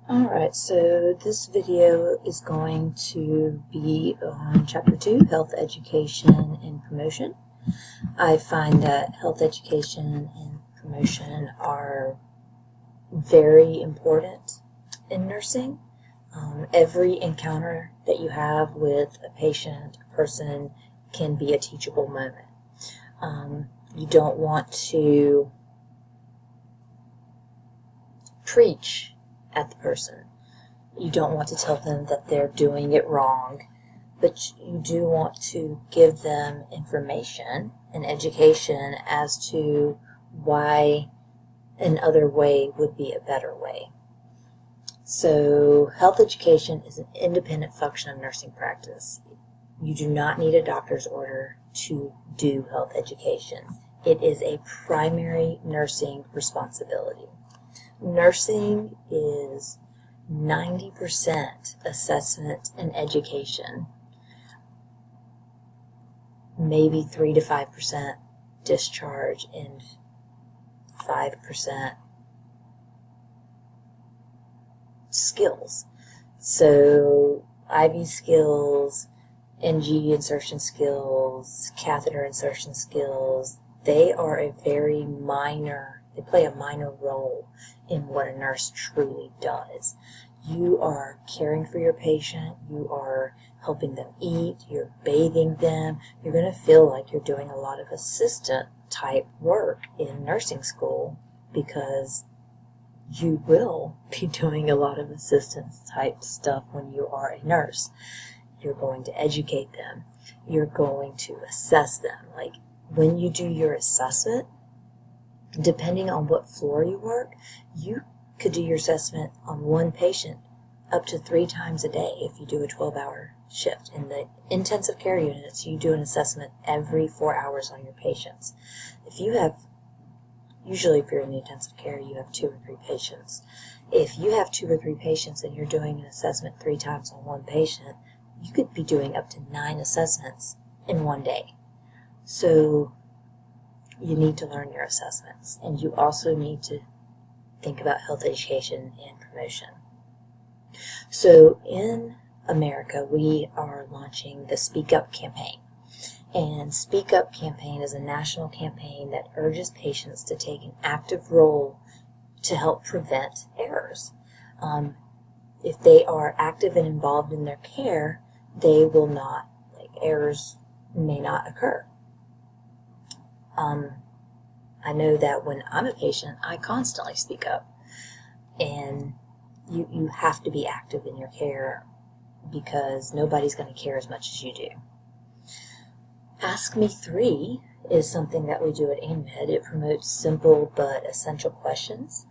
Alright, so this video is going to be on Chapter 2, Health Education and Promotion. I find that health education and promotion are very important in nursing. Every encounter that you have with a patient, a person, can be a teachable moment. You don't want to preach at the person. You don't want to tell them that they're doing it wrong, but you do want to give them information and education as to why another way would be a better way. So health education is an independent function of nursing practice. You do not need a doctor's order to do health education. It is a primary nursing responsibility. Nursing is 90% assessment and education, maybe 3 to 5% discharge, and 5% skills. So IV skills, NG insertion skills, catheter insertion skills, they play a minor role in what a nurse truly does. You are caring for your patient, you are helping them eat, you're bathing them. You're going to feel like you're doing a lot of assistant type work in nursing school because you will be doing a lot of assistance type stuff when you are a nurse. You're going to educate them. You're going to assess them. Like when you do your assessment, depending on what floor you work, you could do your assessment on one patient up to 3 times a day if you do a 12-hour shift. In the intensive care units, you do an assessment every 4 hours on your patients. Usually if you're in the intensive care, you have 2 or 3 patients. If you have 2 or 3 patients and you're doing an assessment 3 times on one patient, you could be doing up to 9 assessments in one day. So you need to learn your assessments, and you also need to think about health education and promotion. So in America, we are launching the Speak Up campaign. And Speak Up campaign is a national campaign that urges patients to take an active role to help prevent errors. If they are active and involved in their care, errors may not occur. I know that when I'm a patient, I constantly speak up. And you have to be active in your care because nobody's going to care as much as you do. Ask Me 3 is something that we do at AIMMD. It promotes simple but essential questions.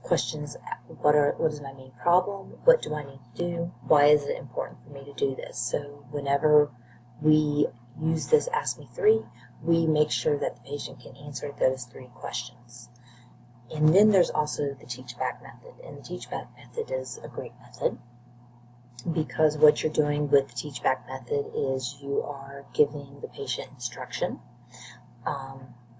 Questions, what is my main problem? What do I need to do? Why is it important for me to do this? So whenever we use this Ask Me 3, we make sure that the patient can answer those 3 questions. And then there's also the Teach Back method. And the Teach Back method is a great method because what you're doing with the Teach Back method is you are giving the patient instruction.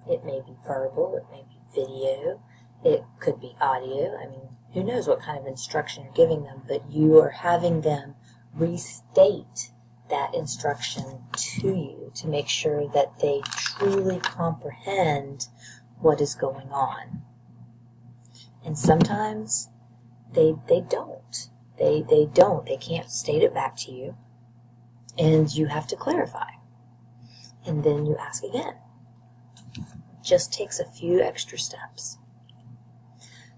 It may be verbal, it may be video, it could be audio. I mean, who knows what kind of instruction you're giving them, but you are having them restate that instruction to you to make sure that they truly comprehend what is going on. And sometimes they don't. They don't. They can't state it back to you. And you have to clarify. And then you ask again. Just takes a few extra steps.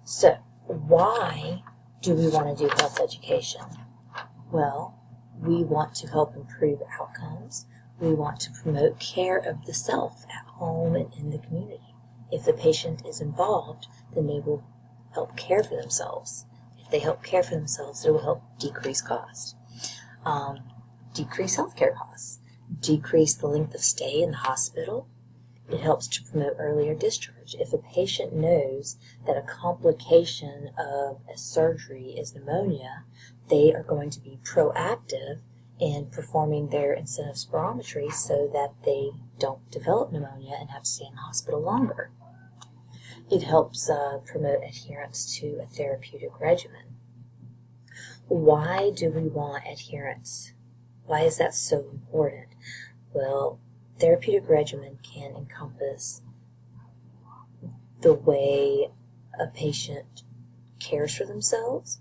So, why do we want to do health education? Well, we want to help improve outcomes. We want to promote care of the self at home and in the community. If the patient is involved, then they will help care for themselves. If they help care for themselves, it will help decrease costs. Decrease healthcare costs. Decrease the length of stay in the hospital. It helps to promote earlier discharge. If a patient knows that a complication of a surgery is pneumonia, they are going to be proactive in performing their incentive spirometry so that they don't develop pneumonia and have to stay in the hospital longer. It helps promote adherence to a therapeutic regimen. Why do we want adherence? Why is that so important? Well, therapeutic regimen can encompass the way a patient cares for themselves.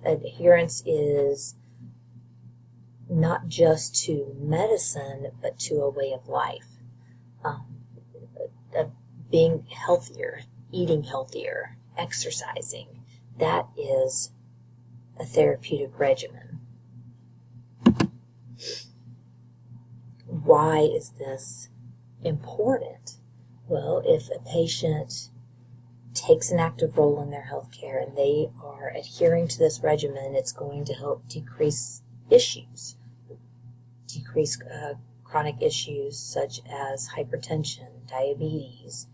Adherence is not just to medicine, but to a way of life. Being healthier, eating healthier, exercising, that is a therapeutic regimen. Why is this important? Well, if a patient takes an active role in their health care and they are adhering to this regimen, it's going to help decrease issues, chronic issues such as hypertension, diabetes,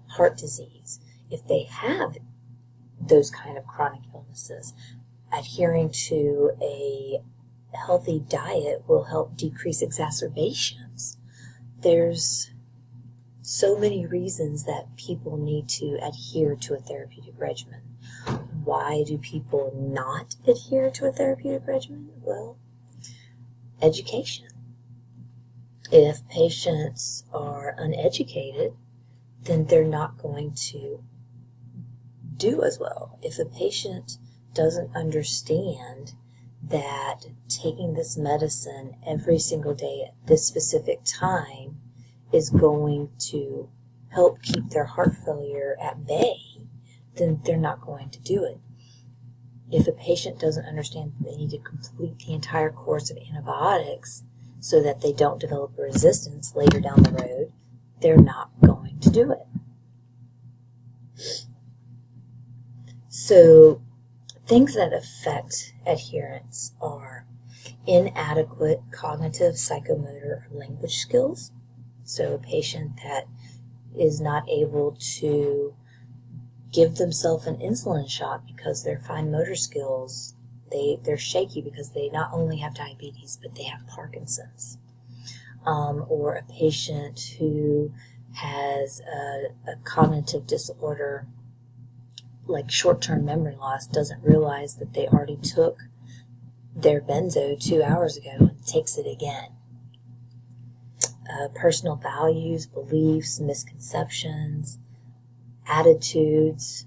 heart disease. If they have those kind of chronic illnesses, adhering to a healthy diet will help decrease exacerbations. There's so many reasons that people need to adhere to a therapeutic regimen. Why do people not adhere to a therapeutic regimen? Well, education. If patients are uneducated, then they're not going to do as well. If a patient doesn't understand that taking this medicine every single day at this specific time is going to help keep their heart failure at bay, then they're not going to do it. If a patient doesn't understand that they need to complete the entire course of antibiotics so that they don't develop a resistance later down the road, they're not going to do it. So, things that affect adherence are inadequate cognitive, psychomotor, or language skills. So a patient that is not able to give themselves an insulin shot because their fine motor skills, they're shaky because they not only have diabetes, but they have Parkinson's. Or a patient who has a cognitive disorder like short-term memory loss, doesn't realize that they already took their benzo 2 hours ago and takes it again. Personal values, beliefs, misconceptions, attitudes,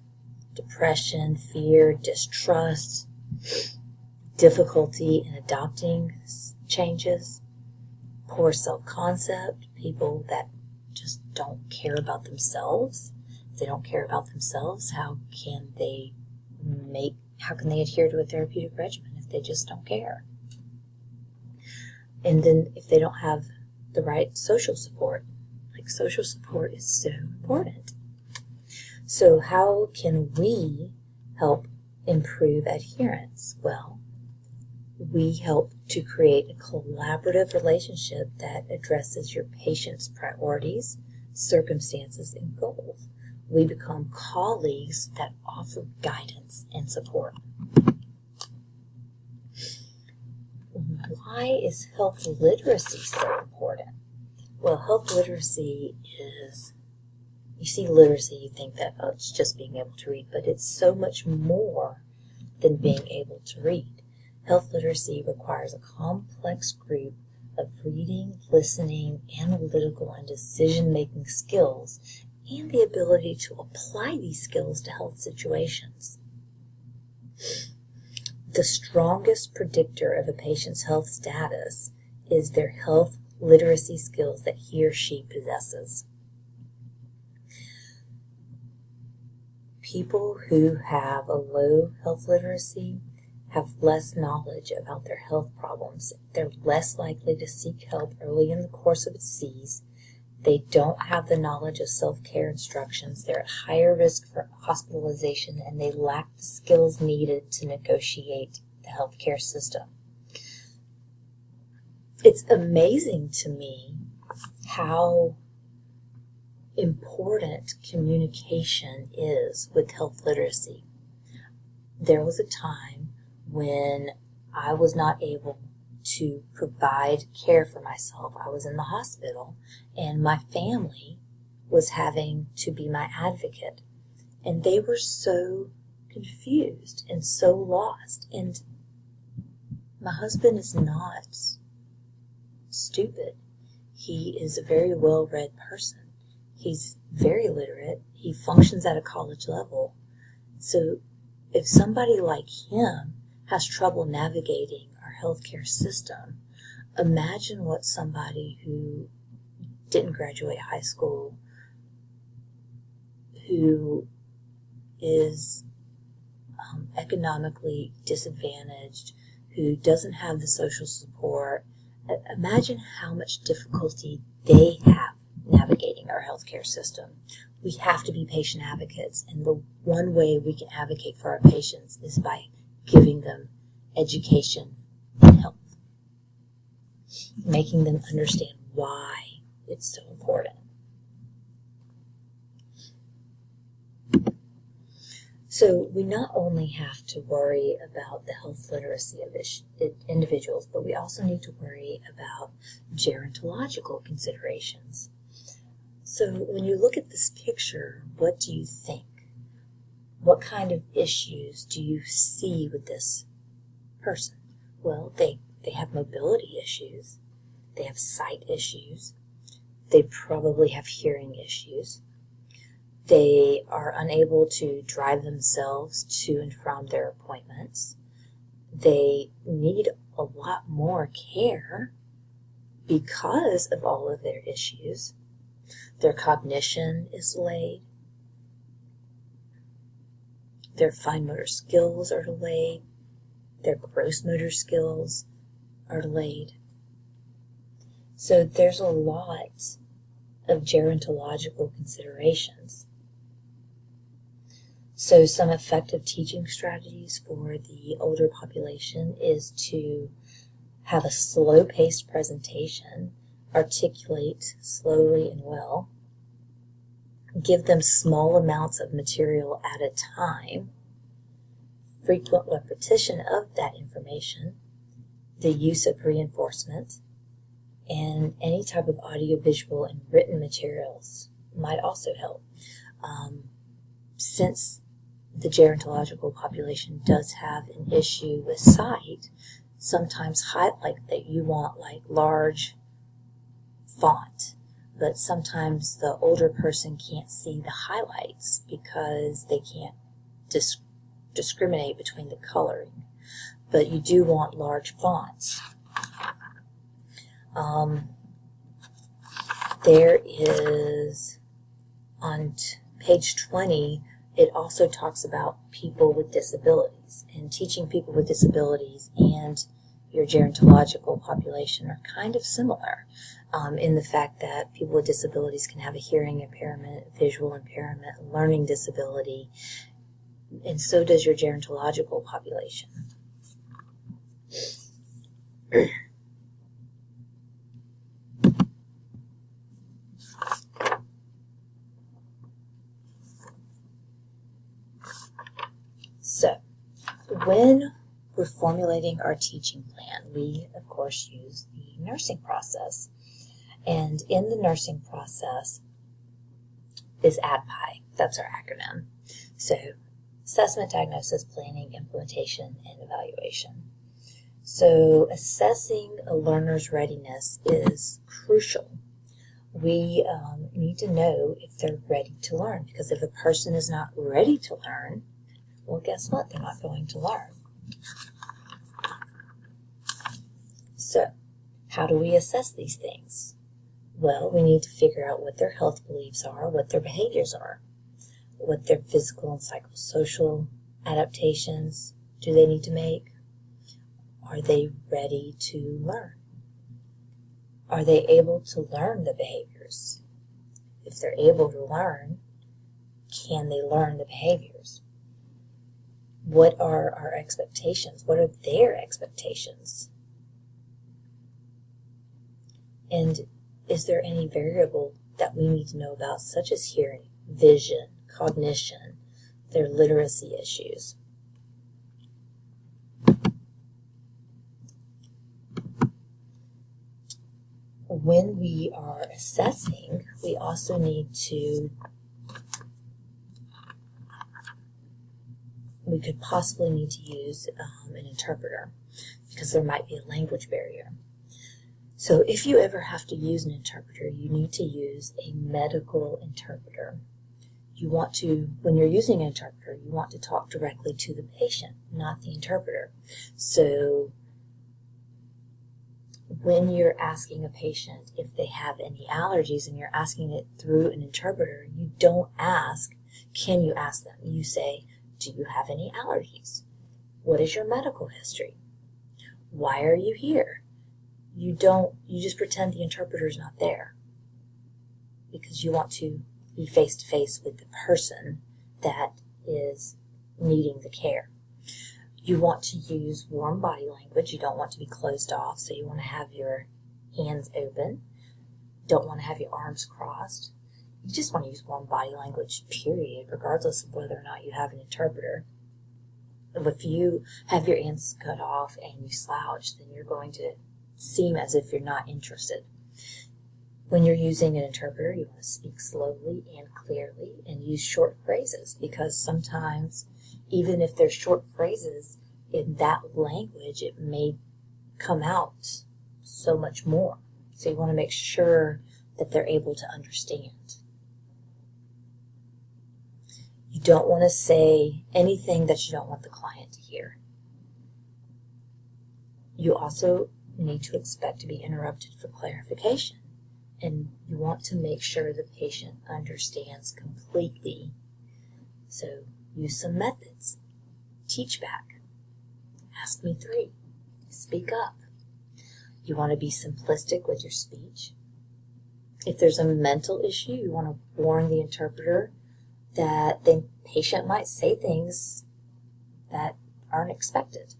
depression, fear, distrust, difficulty in adopting changes, poor self-concept, people that just don't care about themselves. If they don't care about themselves, how can they adhere to a therapeutic regimen if they just don't care? And then if they don't have the right social support, like social support is so important. So how can we help improve adherence? Well, we help to create a collaborative relationship that addresses your patient's priorities, circumstances, and goals. We become colleagues that offer guidance and support. Why is health literacy so important? Well, health literacy is, you see literacy, you think that, oh, it's just being able to read, but it's so much more than being able to read. Health literacy requires a complex group of reading, listening, analytical, and decision-making skills, and the ability to apply these skills to health situations. The strongest predictor of a patient's health status is their health literacy skills that he or she possesses. People who have a low health literacy have less knowledge about their health problems. They're less likely to seek help early in the course of a disease. They don't have the knowledge of self-care instructions. They're at higher risk for hospitalization, and they lack the skills needed to negotiate the healthcare system. It's amazing to me how important communication is with health literacy. There was a time when I was not able to provide care for myself. I was in the hospital, and my family was having to be my advocate. And they were so confused and so lost. And my husband is not stupid. He is a very well-read person. He's very literate. He functions at a college level. So if somebody like him has trouble navigating our healthcare system, imagine what somebody who didn't graduate high school, who is economically disadvantaged, who doesn't have the social support, imagine how much difficulty they have navigating our healthcare system. We have to be patient advocates, and the one way we can advocate for our patients is by giving them education and health, making them understand why it's so important. So we not only have to worry about the health literacy of individuals, but we also need to worry about gerontological considerations. So when you look at this picture, what do you think? What kind of issues do you see with this person? Well, they have mobility issues. They have sight issues. They probably have hearing issues. They are unable to drive themselves to and from their appointments. They need a lot more care because of all of their issues. Their cognition is delayed. Their fine motor skills are delayed. Their gross motor skills are delayed. So there's a lot of gerontological considerations. So some effective teaching strategies for the older population is to have a slow-paced presentation, articulate slowly and well, give them small amounts of material at a time, frequent repetition of that information, the use of reinforcement, and any type of audiovisual and written materials might also help. Since the gerontological population does have an issue with sight, sometimes highlight that you want like large font, but sometimes the older person can't see the highlights because they can't discriminate between the coloring, but you do want large fonts. There is, on page 20, it also talks about people with disabilities, and teaching people with disabilities and your gerontological population are kind of similar in the fact that people with disabilities can have a hearing impairment, visual impairment, learning disability, and so does your gerontological population. So, when we're formulating our teaching plan, we, of course, use the nursing process. And in the nursing process is ADPI. That's our acronym. So, assessment, diagnosis, planning, implementation, and evaluation. So, assessing a learner's readiness is crucial. We need to know if they're ready to learn, because if a person is not ready to learn, well, guess what? They're not going to learn. So, how do we assess these things? Well, we need to figure out what their health beliefs are, what their behaviors are, what their physical and psychosocial adaptations do they need to make. Are they ready to learn? Are they able to learn the behaviors? If they're able to learn, can they learn the behaviors? What are our expectations? What are their expectations? And is there any variable that we need to know about, such as hearing, vision, cognition, their literacy issues? When we are assessing, we also need to we could possibly need to use an interpreter because there might be a language barrier. So if you ever have to use an interpreter, you need to use a medical interpreter. You want to, when you're using an interpreter, you want to talk directly to the patient, not the interpreter. So when you're asking a patient if they have any allergies and you're asking it through an interpreter, you don't ask, can you ask them? You say, do you have any allergies? What is your medical history? Why are you here? You just pretend the interpreter's not there because you want to be face-to-face with the person that is needing the care. You want to use warm body language. You don't want to be closed off, so you want to have your hands open. Don't want to have your arms crossed. You just want to use warm body language, period, regardless of whether or not you have an interpreter. If you have your hands cut off and you slouch, then you're going to seem as if you're not interested. When you're using an interpreter, you want to speak slowly and clearly and use short phrases, because sometimes, even if they're short phrases, in that language, it may come out so much more. So you want to make sure that they're able to understand. You don't want to say anything that you don't want the client to hear. You also need to expect to be interrupted for clarification, and you want to make sure the patient understands completely. So use some methods. Teach back. Ask me 3. Speak up. You want to be simplistic with your speech. If there's a mental issue, you want to warn the interpreter that the patient might say things that aren't expected.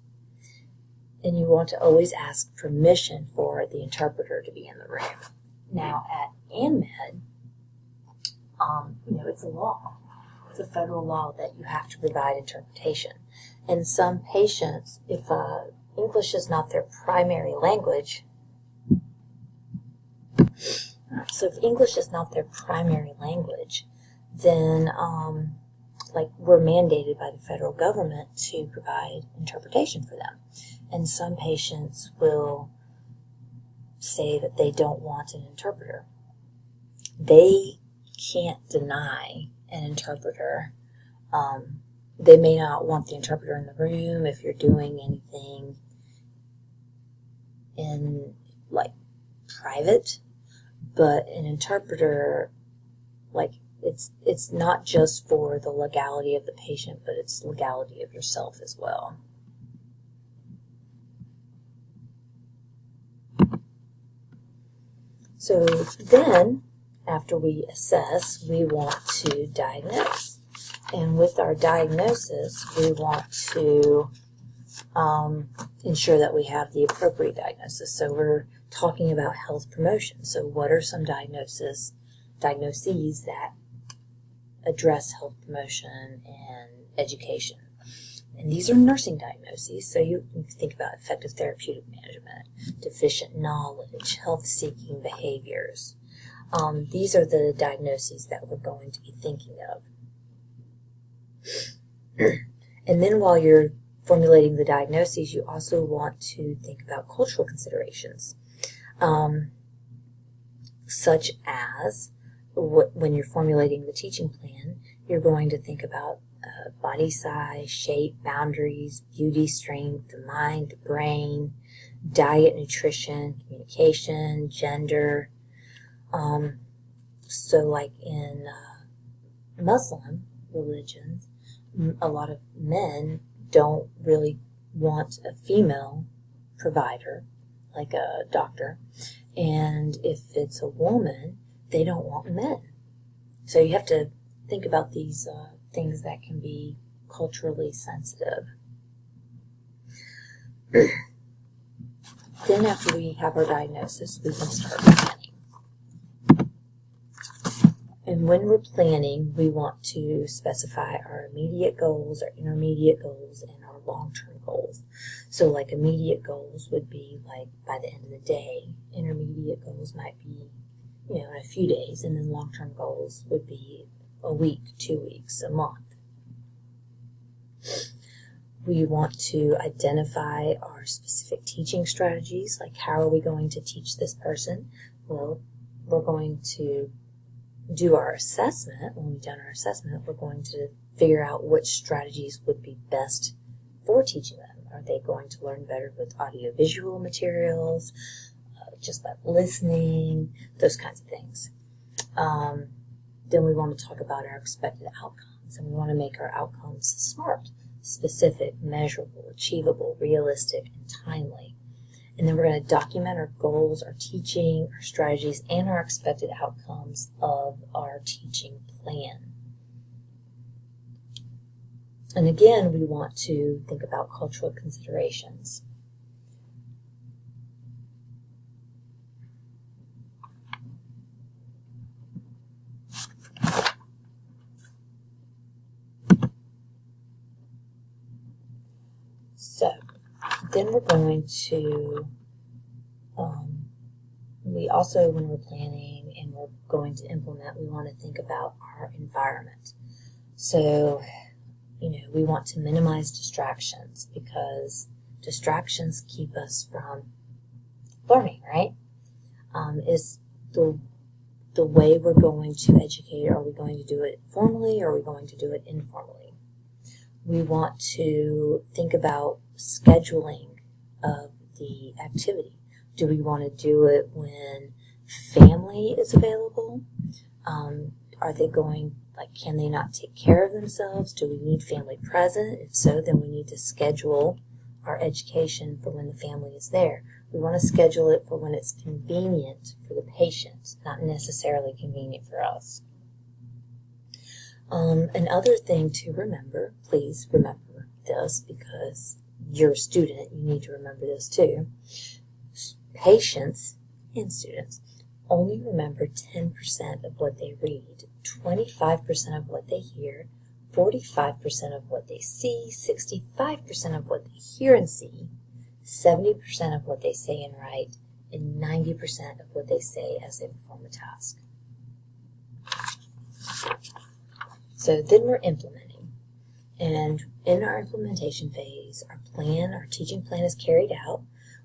And you want to always ask permission for the interpreter to be in the room. Now, at ANMED, it's a law. It's a federal law that you have to provide interpretation. And some patients, if English is not their primary language, then we're mandated by the federal government to provide interpretation for them. And some patients will say that they don't want an interpreter. They can't deny an interpreter. They may not want the interpreter in the room if you're doing anything in private, but an interpreter, it's not just for the legality of the patient, but it's legality of yourself as well. So then, after we assess, we want to diagnose. And with our diagnosis, we want to ensure that we have the appropriate diagnosis. So we're talking about health promotion. So what are some diagnoses that address health promotion and education? And these are nursing diagnoses, so you can think about effective therapeutic management, deficient knowledge, health-seeking behaviors. These are the diagnoses that we're going to be thinking of. And then while you're formulating the diagnoses, you also want to think about cultural considerations, such as when you're formulating the teaching plan, you're going to think about body size, shape, boundaries, beauty, strength, the mind, the brain, diet, nutrition, communication, gender. So like in Muslim religions, a lot of men don't really want a female provider, like a doctor. And if it's a woman, they don't want men. So you have to think about these things that can be culturally sensitive. Then after we have our diagnosis, we can start planning. And when we're planning, we want to specify our immediate goals, our intermediate goals, and our long-term goals. So like immediate goals would be like by the end of the day. Intermediate goals might be, in a few days, and then long-term goals would be a week, 2 weeks, a month. We want to identify our specific teaching strategies, like how are we going to teach this person? Well, we're going to do our assessment. When we've done our assessment, we're going to figure out which strategies would be best for teaching them. Are they going to learn better with audiovisual materials, just by listening, those kinds of things. Then we want to talk about our expected outcomes, and we want to make our outcomes SMART, specific, measurable, achievable, realistic, and timely. And then we're going to document our goals, our teaching, our strategies, and our expected outcomes of our teaching plan. And again, we want to think about cultural considerations. So, then we're going to, we also, when we're planning and we're going to implement, we want to think about our environment. So, we want to minimize distractions because distractions keep us from learning, right? Is the way we're going to educate, are we going to do it formally or are we going to do it informally? We want to think about scheduling of the activity. Do we want to do it when family is available? Are they going, can they not take care of themselves? Do we need family present? If so, then we need to schedule our education for when the family is there. We want to schedule it for when it's convenient for the patient, not necessarily convenient for us. Another thing to remember, please remember this because you're a student, you need to remember this too. Patients and students only remember 10% of what they read, 25% of what they hear, 45% of what they see, 65% of what they hear and see, 70% of what they say and write, and 90% of what they say as they perform a task. So then we're implementing. And in our implementation phase, our teaching plan is carried out.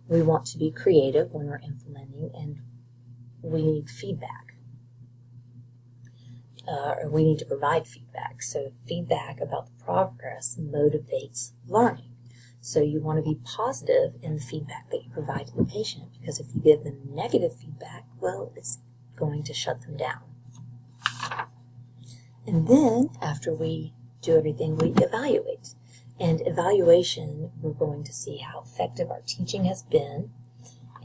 We want to be creative when we're implementing, and we need feedback. Or we need to provide feedback. So feedback about the progress motivates learning. So you want to be positive in the feedback that you provide to the patient, because if you give them negative feedback, well, it's going to shut them down. And then, after we do everything, we evaluate. And evaluation, we're going to see how effective our teaching has been,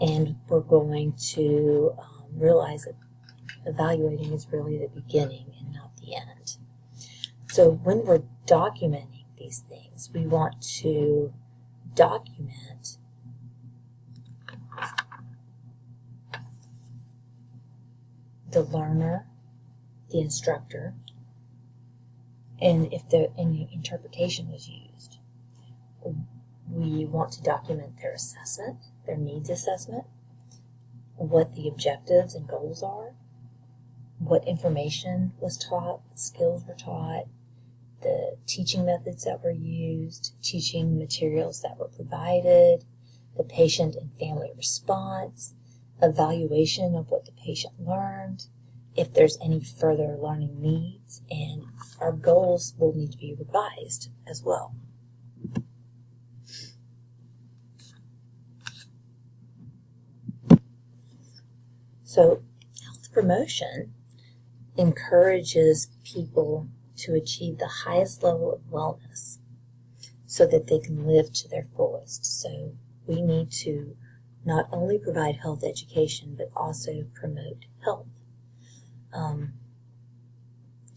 and we're going to realize that evaluating is really the beginning and not the end. So when we're documenting these things, we want to document the learner, the instructor, and if any interpretation was used. We want to document their assessment, their needs assessment, what the objectives and goals are, what information was taught, what skills were taught, the teaching methods that were used, teaching materials that were provided, the patient and family response, evaluation of what the patient learned, if there's any further learning needs, and our goals will need to be revised as well. So, health promotion encourages people to achieve the highest level of wellness so that they can live to their fullest. So we need to not only provide health education, but also promote health.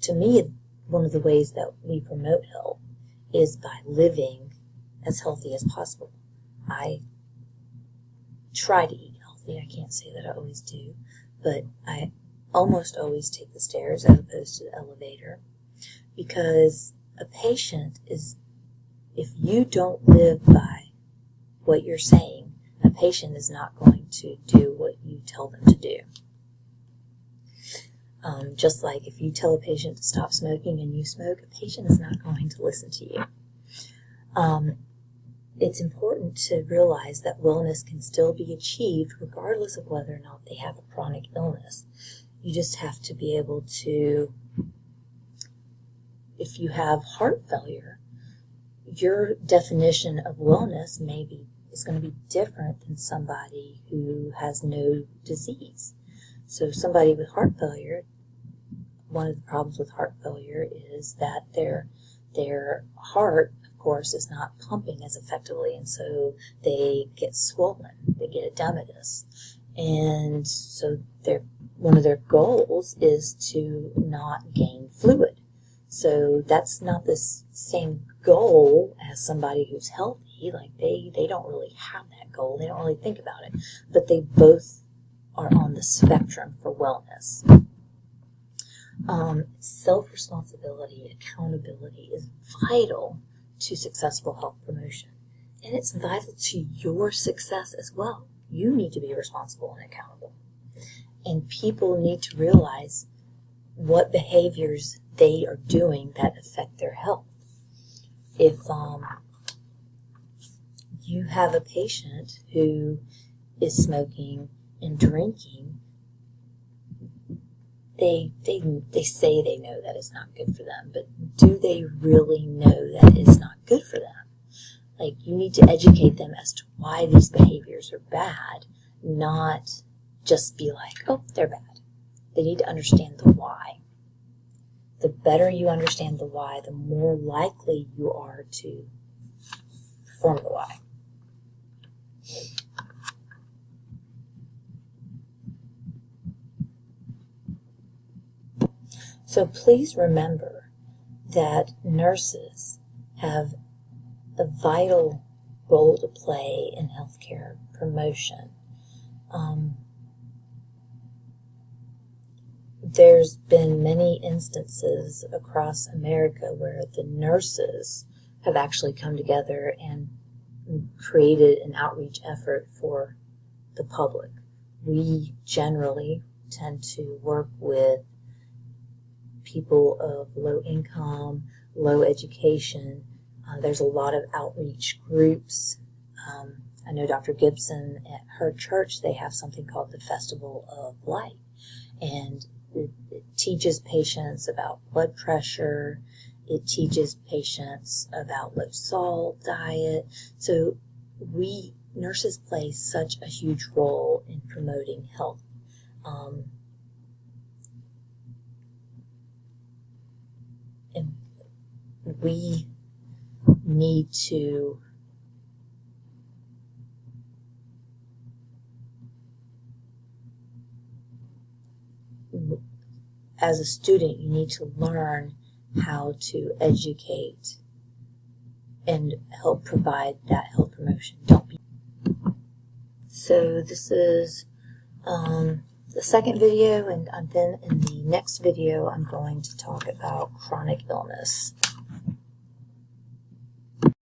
To me, one of the ways that we promote health is by living as healthy as possible. I try to eat healthy. I can't say that I always do, but I almost always take the stairs as opposed to the elevator, because a patient is, if you don't live by what you're saying, a patient is not going to do what you tell them to do. Just like if you tell a patient to stop smoking and you smoke, a patient is not going to listen to you. it's important to realize that wellness can still be achieved regardless of whether or not they have a chronic illness. You just have to be able to, if you have heart failure, your definition of wellness is going to be different than somebody who has no disease. So somebody with heart failure, one of the problems with heart failure is that their heart, of course, is not pumping as effectively, and so they get swollen, they get edematous. And so one of their goals is to not gain fluid. So that's not the same goal as somebody who's healthy. Like they don't really have that goal. They don't really think about it. But they both are on the spectrum for wellness. Self-responsibility, accountability is vital to successful health promotion. And it's vital to your success as well. You need to be responsible and accountable. And people need to realize what behaviors they are doing that affect their health. If you have a patient who is smoking and drinking, they say they know that it's not good for them, but do they really know that it's not good for them? Like, you need to educate them as to why these behaviors are bad, not just be like, oh, they're bad. They need to understand the why. The better you understand the why, the more likely you are to perform the why. So please remember that nurses have a vital role to play in healthcare promotion. There's been many instances across America where the nurses have actually come together and created an outreach effort for the public. We generally tend to work with people of low income, low education. There's a lot of outreach groups. I know Dr. Gibson at her church, they have something called the Festival of Light. And it teaches patients about blood pressure. It teaches patients about low salt diet. So nurses play such a huge role in promoting health. And we need to as a student, you need to learn how to educate and help provide that health promotion. So this is the second video, and then in the next video I'm going to talk about chronic illness.